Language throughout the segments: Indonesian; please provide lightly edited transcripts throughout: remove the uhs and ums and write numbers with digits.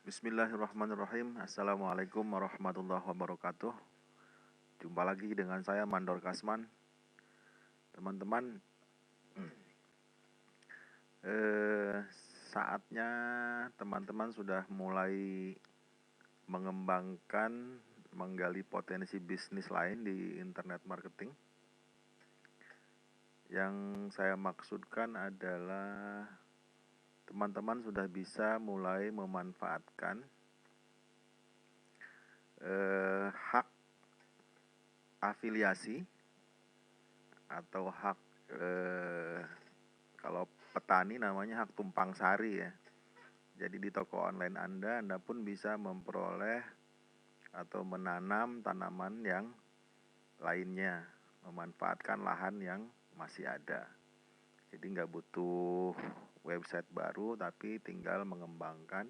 Bismillahirrahmanirrahim. Assalamualaikum warahmatullahi wabarakatuh. Jumpa lagi dengan saya Mandor Kasman. Teman-teman, saatnya teman-teman sudah mulai mengembangkan, menggali potensi bisnis lain di internet marketing. Yang saya maksudkan adalah teman-teman sudah bisa mulai memanfaatkan hak afiliasi atau hak kalau petani namanya hak tumpang sari ya. Jadi di toko online Anda pun bisa memperoleh atau menanam tanaman yang lainnya, memanfaatkan lahan yang masih ada. Jadi nggak butuh website baru, tapi tinggal mengembangkan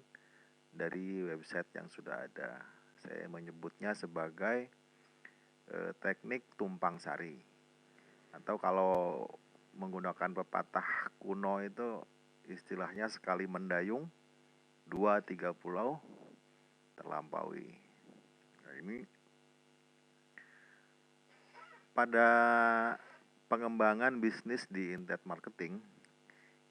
dari website yang sudah ada. Saya menyebutnya sebagai teknik tumpang sari. Atau kalau menggunakan pepatah kuno itu istilahnya sekali mendayung 2-3 pulau terlampaui. Nah, ini pada pengembangan bisnis di internet marketing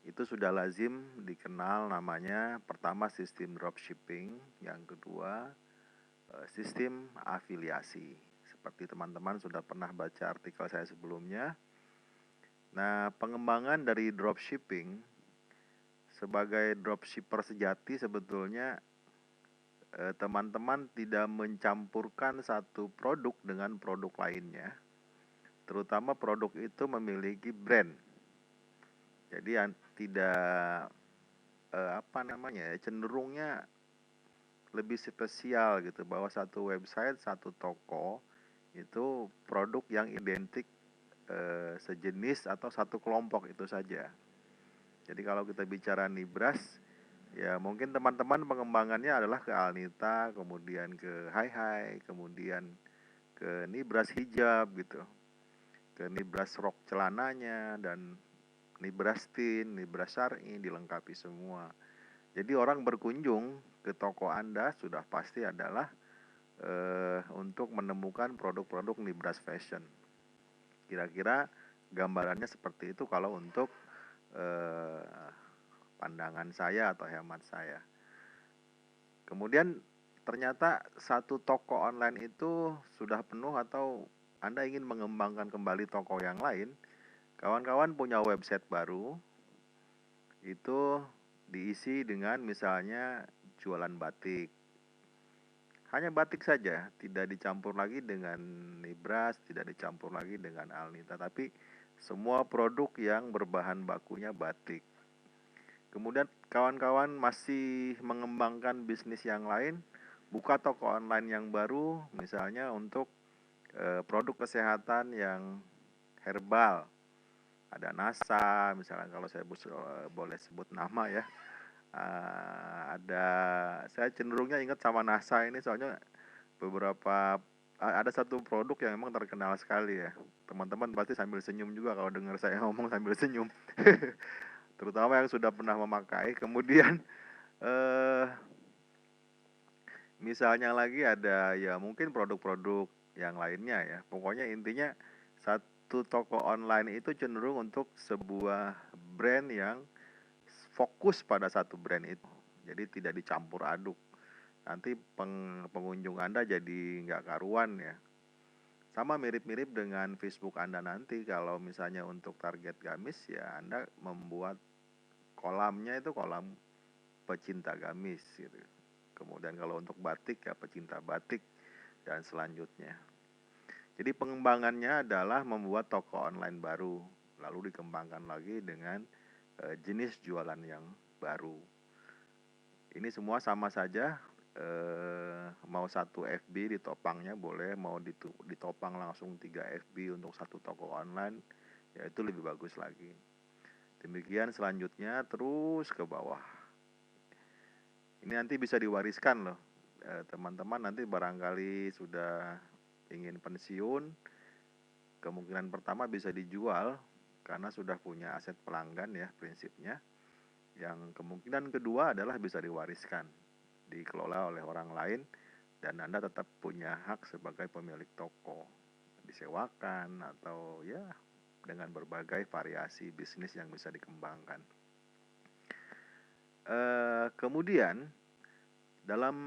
itu sudah lazim dikenal namanya pertama sistem dropshipping, yang kedua sistem afiliasi. Seperti teman-teman sudah pernah baca artikel saya sebelumnya. Nah, pengembangan dari dropshipping sebagai dropshipper sejati sebetulnya teman-teman tidak mencampurkan satu produk dengan produk lainnya. Terutama produk itu memiliki brand. Jadi tidak cenderungnya lebih spesial gitu, bahwa satu website, satu toko itu produk yang identik sejenis atau satu kelompok itu saja. Jadi kalau kita bicara Nibras, ya mungkin teman-teman pengembangannya adalah ke Alnita, kemudian ke Hai, kemudian ke Nibras hijab gitu, ke Nibras rok celananya, dan Nibras tin, Nibras syar'i dilengkapi semua. Jadi orang berkunjung ke toko Anda sudah pasti adalah untuk menemukan produk-produk Nibras fashion. Kira-kira gambarannya seperti itu kalau untuk pandangan saya atau hemat saya. Kemudian ternyata satu toko online itu sudah penuh atau Anda ingin mengembangkan kembali toko yang lain, kawan-kawan punya website baru, itu diisi dengan misalnya jualan batik. Hanya batik saja, tidak dicampur lagi dengan Nibras, tidak dicampur lagi dengan Alnita, tapi semua produk yang berbahan bakunya batik. Kemudian kawan-kawan masih mengembangkan bisnis yang lain, buka toko online yang baru, misalnya untuk produk kesehatan yang herbal. Ada NASA, misalnya kalau saya boleh sebut nama ya. Saya cenderungnya ingat sama NASA ini soalnya ada satu produk yang memang terkenal sekali ya. Teman-teman pasti sambil senyum juga kalau dengar saya ngomong sambil senyum. Terutama yang sudah pernah memakai. Kemudian misalnya lagi ada ya mungkin produk-produk yang lainnya ya. Pokoknya intinya satu toko online itu cenderung untuk sebuah brand yang fokus pada satu brand itu. Jadi tidak dicampur aduk. Nanti pengunjung Anda jadi nggak karuan ya. Sama mirip-mirip dengan Facebook Anda nanti, kalau misalnya untuk target gamis ya Anda membuat kolamnya itu kolam pecinta gamis gitu. Kemudian kalau untuk batik ya pecinta batik dan selanjutnya. Jadi pengembangannya adalah membuat toko online baru, lalu dikembangkan lagi dengan jenis jualan yang baru. Ini semua sama saja, mau satu FB ditopangnya boleh, mau ditopang langsung 3 FB untuk satu toko online, ya itu lebih bagus lagi. Demikian selanjutnya terus ke bawah. Ini nanti bisa diwariskan loh, teman-teman nanti barangkali sudah ingin pensiun, kemungkinan pertama bisa dijual karena sudah punya aset pelanggan ya prinsipnya. Yang kemungkinan kedua adalah bisa diwariskan. dikelola oleh orang lain dan Anda tetap punya hak sebagai pemilik toko, disewakan atau ya dengan berbagai variasi bisnis yang bisa dikembangkan. Kemudian dalam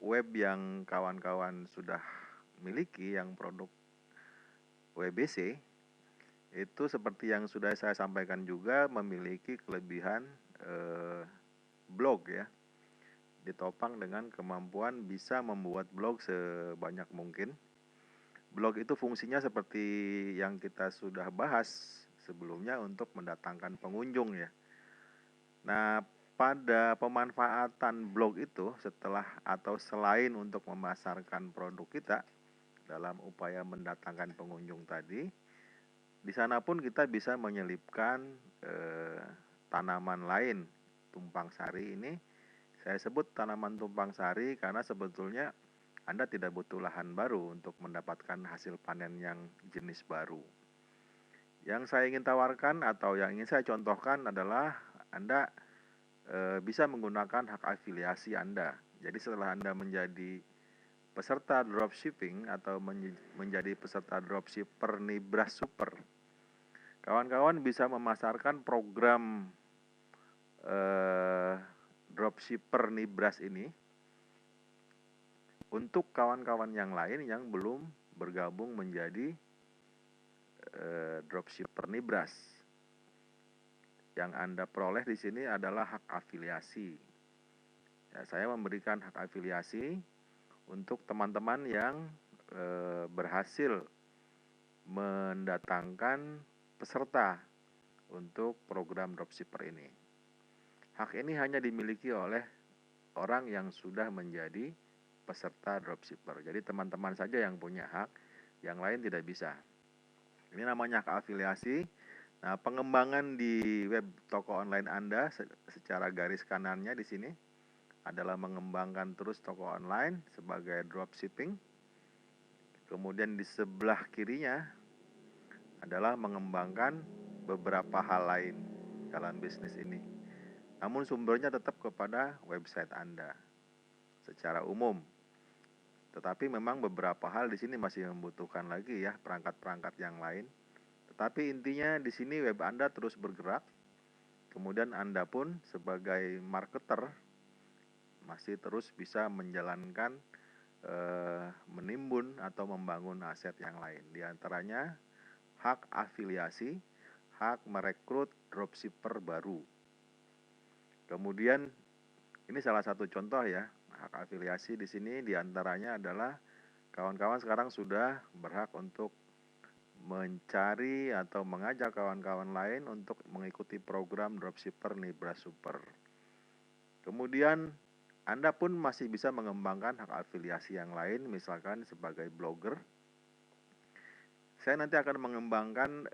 web yang kawan-kawan sudah miliki, yang produk WBC, itu seperti yang sudah saya sampaikan juga memiliki kelebihan blog ya, ditopang dengan kemampuan bisa membuat blog sebanyak mungkin. Blog itu fungsinya seperti yang kita sudah bahas sebelumnya untuk mendatangkan pengunjung ya. Nah, pada pemanfaatan blog itu setelah atau selain untuk memasarkan produk kita dalam upaya mendatangkan pengunjung tadi, di sana pun kita bisa menyelipkan tanaman lain. Tumpang sari ini saya sebut tanaman tumpang sari karena sebetulnya Anda tidak butuh lahan baru untuk mendapatkan hasil panen yang jenis baru. Yang saya ingin tawarkan atau yang ingin saya contohkan adalah Anda bisa menggunakan hak afiliasi Anda. Jadi setelah Anda menjadi peserta dropshipping atau menjadi peserta dropshipper Nibras Super, kawan-kawan bisa memasarkan program dropshipper Nibras ini untuk kawan-kawan yang lain yang belum bergabung menjadi dropshipper Nibras. Yang Anda peroleh di sini adalah hak afiliasi. Ya, saya memberikan hak afiliasi untuk teman-teman yang berhasil mendatangkan peserta untuk program dropshipper ini. Hak ini hanya dimiliki oleh orang yang sudah menjadi peserta dropshipper. Jadi teman-teman saja yang punya hak, yang lain tidak bisa. Ini namanya hak afiliasi. Nah, pengembangan di web toko online Anda secara garis kanannya di sini adalah mengembangkan terus toko online sebagai dropshipping. Kemudian di sebelah kirinya adalah mengembangkan beberapa hal lain dalam bisnis ini. Namun sumbernya tetap kepada website Anda secara umum. Tetapi memang beberapa hal di sini masih membutuhkan lagi ya perangkat-perangkat yang lain. Tetapi intinya di sini web Anda terus bergerak. Kemudian Anda pun sebagai marketer masih terus bisa menjalankan menimbun atau membangun aset yang lain. Di antaranya hak afiliasi, hak merekrut dropshipper baru. Kemudian ini salah satu contoh ya, hak afiliasi di sini diantaranya adalah kawan-kawan sekarang sudah berhak untuk mencari atau mengajak kawan-kawan lain untuk mengikuti program dropshipper Nibras Super. Kemudian Anda pun masih bisa mengembangkan hak afiliasi yang lain, misalkan sebagai blogger. Saya nanti akan mengembangkan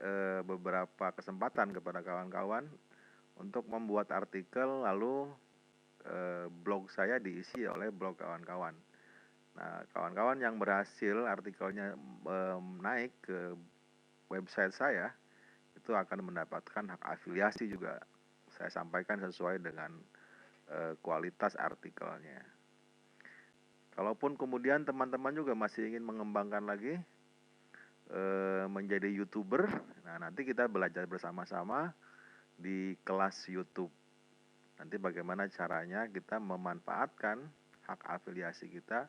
beberapa kesempatan kepada kawan-kawan untuk membuat artikel, lalu blog saya diisi oleh blog kawan-kawan. Nah, kawan-kawan yang berhasil artikelnya naik ke website saya, itu akan mendapatkan hak afiliasi juga. Saya sampaikan sesuai dengan kualitas artikelnya. Kalaupun kemudian teman-teman juga masih ingin mengembangkan lagi menjadi YouTuber, nah nanti kita belajar bersama-sama di kelas YouTube. Nanti bagaimana caranya kita memanfaatkan hak afiliasi kita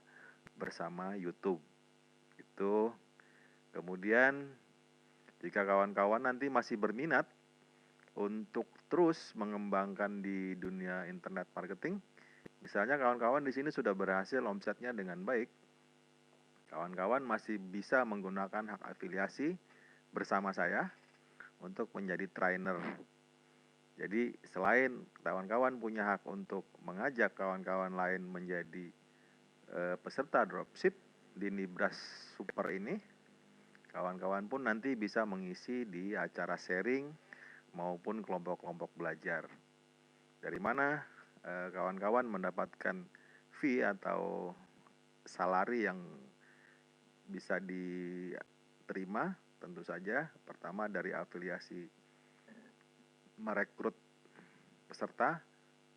bersama YouTube. Itu kemudian jika kawan-kawan nanti masih berminat untuk terus mengembangkan di dunia internet marketing, misalnya kawan-kawan di sini sudah berhasil omsetnya dengan baik, kawan-kawan masih bisa menggunakan hak afiliasi bersama saya untuk menjadi trainer. Jadi selain kawan-kawan punya hak untuk mengajak kawan-kawan lain menjadi peserta dropship di Nibras Super ini, kawan-kawan pun nanti bisa mengisi di acara sharing maupun kelompok-kelompok belajar. Dari mana kawan-kawan mendapatkan fee atau salari yang bisa diterima, tentu saja pertama dari afiliasi merekrut peserta,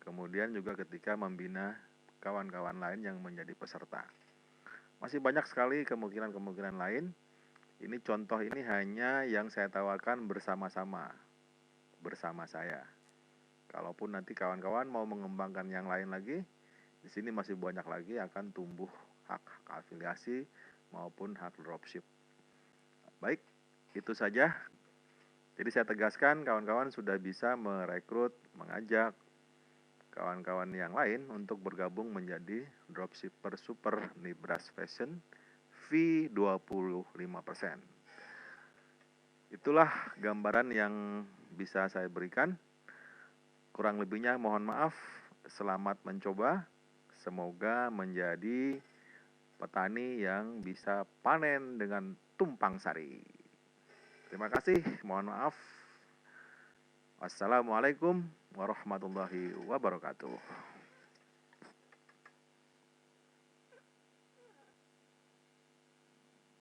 kemudian juga ketika membina kawan-kawan lain yang menjadi peserta. Masih banyak sekali kemungkinan-kemungkinan lain. Ini contoh ini hanya yang saya tawarkan bersama-sama, bersama saya. Kalaupun nanti kawan-kawan mau mengembangkan yang lain lagi, di sini masih banyak lagi akan tumbuh hak afiliasi maupun hak dropship. Baik, itu saja. Jadi saya tegaskan kawan-kawan sudah bisa merekrut, mengajak kawan-kawan yang lain untuk bergabung menjadi dropshipper super Nibras Fashion fee 25%. Itulah gambaran yang bisa saya berikan. Kurang lebihnya mohon maaf. Selamat mencoba. Semoga menjadi petani yang bisa panen dengan tumpang sari. Terima kasih. Mohon maaf. Wassalamualaikum warahmatullahi wabarakatuh.